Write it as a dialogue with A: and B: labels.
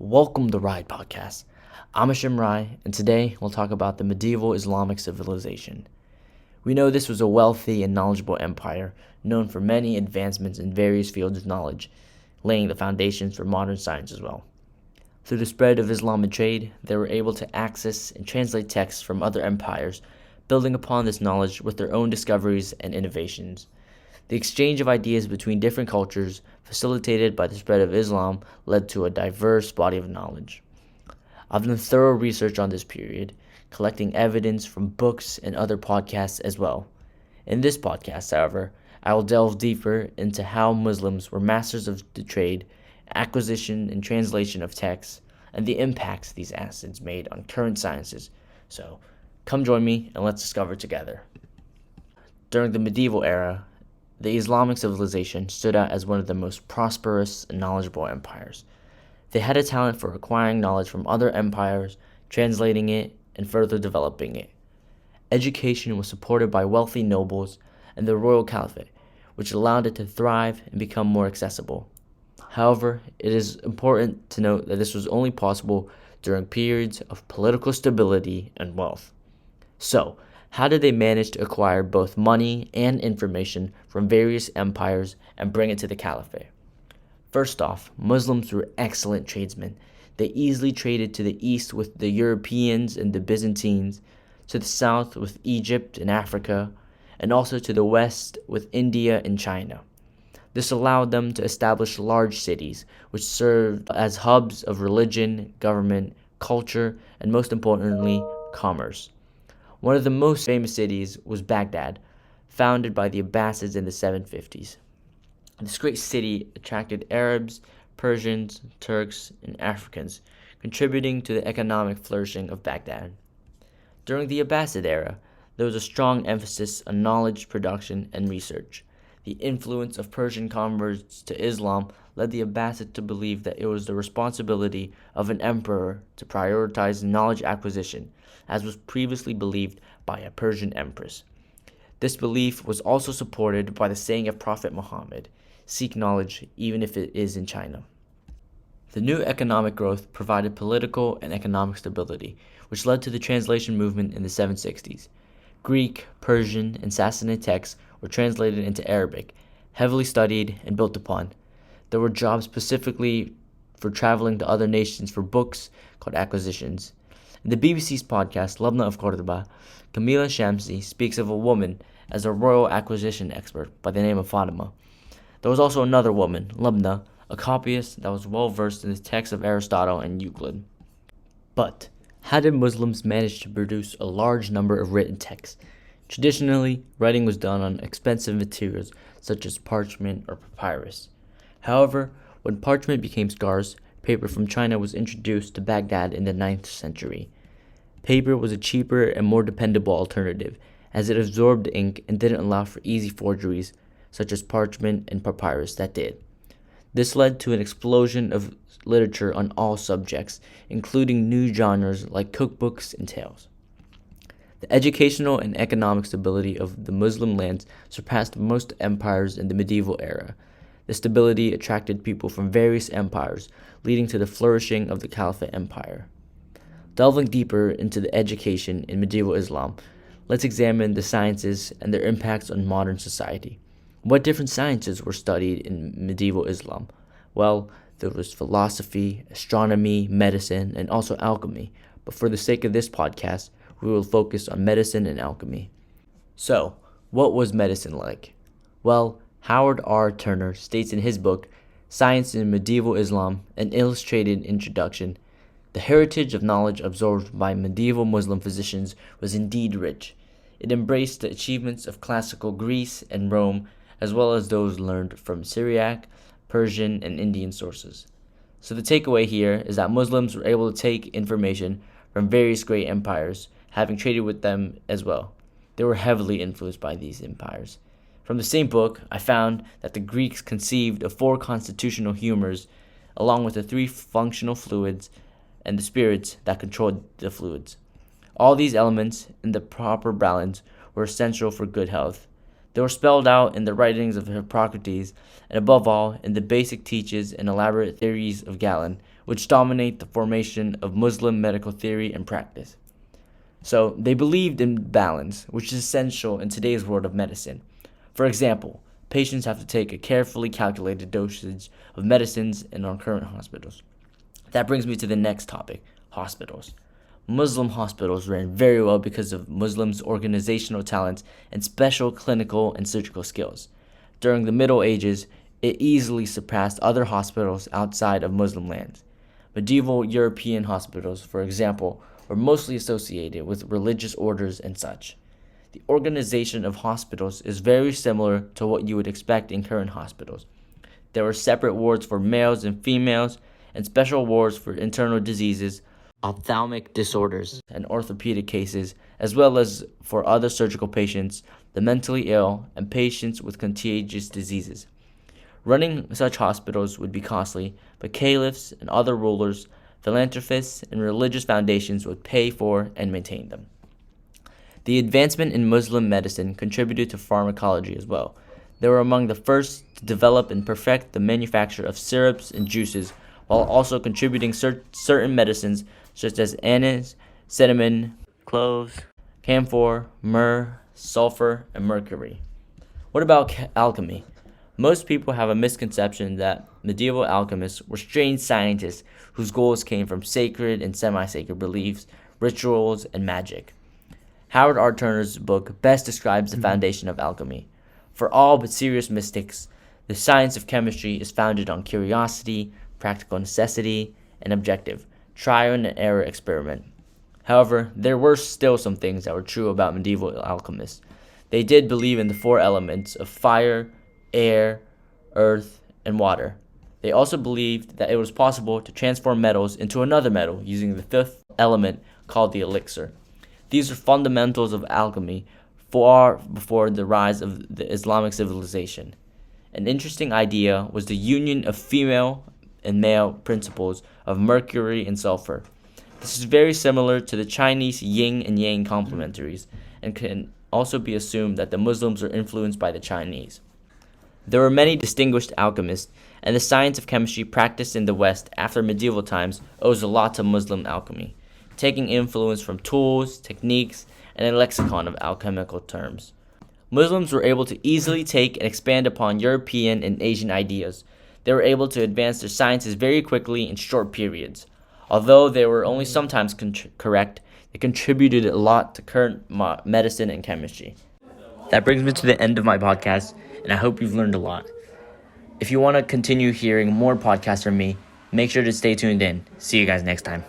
A: Welcome to Ride Podcast. I'm Ashim Rai, and today we'll talk about the medieval Islamic civilization. We know this was a wealthy and knowledgeable empire, known for many advancements in various fields of knowledge, laying the foundations for modern science as well. Through the spread of Islamic trade, they were able to access and translate texts from other empires, building upon this knowledge with their own discoveries and innovations. The exchange of ideas between different cultures, facilitated by the spread of Islam, led to a diverse body of knowledge. I've done thorough research on this period, collecting evidence from books and other podcasts as well. In this podcast, however, I will delve deeper into how Muslims were masters of the trade, acquisition and translation of texts, and the impacts these assets made on current sciences. So, come join me and let's discover together. During the medieval era, the Islamic civilization stood out as one of the most prosperous and knowledgeable empires. They had a talent for acquiring knowledge from other empires, translating it, and further developing it. Education was supported by wealthy nobles and the royal caliphate, which allowed it to thrive and become more accessible. However, it is important to note that this was only possible during periods of political stability and wealth. So, how did they manage to acquire both money and information from various empires and bring it to the caliphate? First off, Muslims were excellent tradesmen. They easily traded to the east with the Europeans and the Byzantines, to the south with Egypt and Africa, and also to the west with India and China. This allowed them to establish large cities, which served as hubs of religion, government, culture, and most importantly, commerce. One of the most famous cities was Baghdad, founded by the Abbasids in the 750s. This great city attracted Arabs, Persians, Turks, and Africans, contributing to the economic flourishing of Baghdad. During the Abbasid era, there was a strong emphasis on knowledge production and research. The influence of Persian converts to Islam led the Abbasids to believe that it was the responsibility of an emperor to prioritize knowledge acquisition, as was previously believed by a Persian empress. This belief was also supported by the saying of Prophet Muhammad, "Seek knowledge even if it is in China." The new economic growth provided political and economic stability, which led to the translation movement in the 760s. Greek, Persian, and Sassanid texts were translated into Arabic, heavily studied and built upon. There were jobs specifically for traveling to other nations for books called acquisitions. In the BBC's podcast, Lubna of Cordoba, Camila Shamsi speaks of a woman as a royal acquisition expert by the name of Fatima. There was also another woman, Lubna, a copyist that was well versed in the texts of Aristotle and Euclid. But how did Muslims manage to produce a large number of written texts? Traditionally, writing was done on expensive materials such as parchment or papyrus. However, when parchment became scarce, paper from China was introduced to Baghdad in the 9th century. Paper was a cheaper and more dependable alternative, as it absorbed ink and didn't allow for easy forgeries, such as parchment and papyrus that did. This led to an explosion of literature on all subjects, including new genres like cookbooks and tales. The educational and economic stability of the Muslim lands surpassed most empires in the medieval era. The stability attracted people from various empires, leading to the flourishing of the Caliphate Empire. Delving deeper into the education in medieval Islam, let's examine the sciences and their impacts on modern society. What different sciences were studied in medieval Islam? Well, there was philosophy, astronomy, medicine, and also alchemy. But for the sake of this podcast, we will focus on medicine and alchemy. So, what was medicine like? Well, Howard R. Turner states in his book, Science in Medieval Islam, an Illustrated Introduction, the heritage of knowledge absorbed by medieval Muslim physicians was indeed rich. It embraced the achievements of classical Greece and Rome, as well as those learned from Syriac, Persian, and Indian sources. So the takeaway here is that Muslims were able to take information from various great empires, having traded with them as well. They were heavily influenced by these empires. From the same book, I found that the Greeks conceived of 4 constitutional humors, along with the 3 functional fluids and the spirits that controlled the fluids. All these elements, in the proper balance, were essential for good health. They were spelled out in the writings of Hippocrates, and above all, in the basic teachings and elaborate theories of Galen, which dominate the formation of Muslim medical theory and practice. So, they believed in balance, which is essential in today's world of medicine. For example, patients have to take a carefully calculated dosage of medicines in our current hospitals. That brings me to the next topic, hospitals. Muslim hospitals ran very well because of Muslims' organizational talents and special clinical and surgical skills. During the Middle Ages, it easily surpassed other hospitals outside of Muslim lands. Medieval European hospitals, for example, were mostly associated with religious orders and such. The organization of hospitals is very similar to what you would expect in current hospitals. There were separate wards for males and females, and special wards for internal diseases, ophthalmic disorders, and orthopedic cases, as well as for other surgical patients, the mentally ill, and patients with contagious diseases. Running such hospitals would be costly, but caliphs and other rulers, philanthropists, and religious foundations would pay for and maintain them. The advancement in Muslim medicine contributed to pharmacology as well. They were among the first to develop and perfect the manufacture of syrups and juices, while also contributing certain medicines such as anise, cinnamon, cloves, camphor, myrrh, sulfur, and mercury. What about alchemy? Most people have a misconception that medieval alchemists were strange scientists whose goals came from sacred and semi-sacred beliefs, rituals, and magic. Howard R. Turner's book best describes the foundation of alchemy. For all but serious mystics, the science of chemistry is founded on curiosity, practical necessity, and objective, trial and error experiment. However, there were still some things that were true about medieval alchemists. They did believe in the four elements of fire, air, earth, and water. They also believed that it was possible to transform metals into another metal using the fifth element called the elixir. These are fundamentals of alchemy far before the rise of the Islamic civilization. An interesting idea was the union of female and male principles of mercury and sulfur. This is very similar to the Chinese yin and yang complementaries, and can also be assumed that the Muslims are influenced by the Chinese. There were many distinguished alchemists, and the science of chemistry practiced in the West after medieval times owes a lot to Muslim alchemy, taking influence from tools, techniques, and a lexicon of alchemical terms. Muslims were able to easily take and expand upon European and Asian ideas. They were able to advance their sciences very quickly in short periods. Although they were only sometimes correct, they contributed a lot to current medicine and chemistry. That brings me to the end of my podcast, and I hope you've learned a lot. If you want to continue hearing more podcasts from me, make sure to stay tuned in. See you guys next time.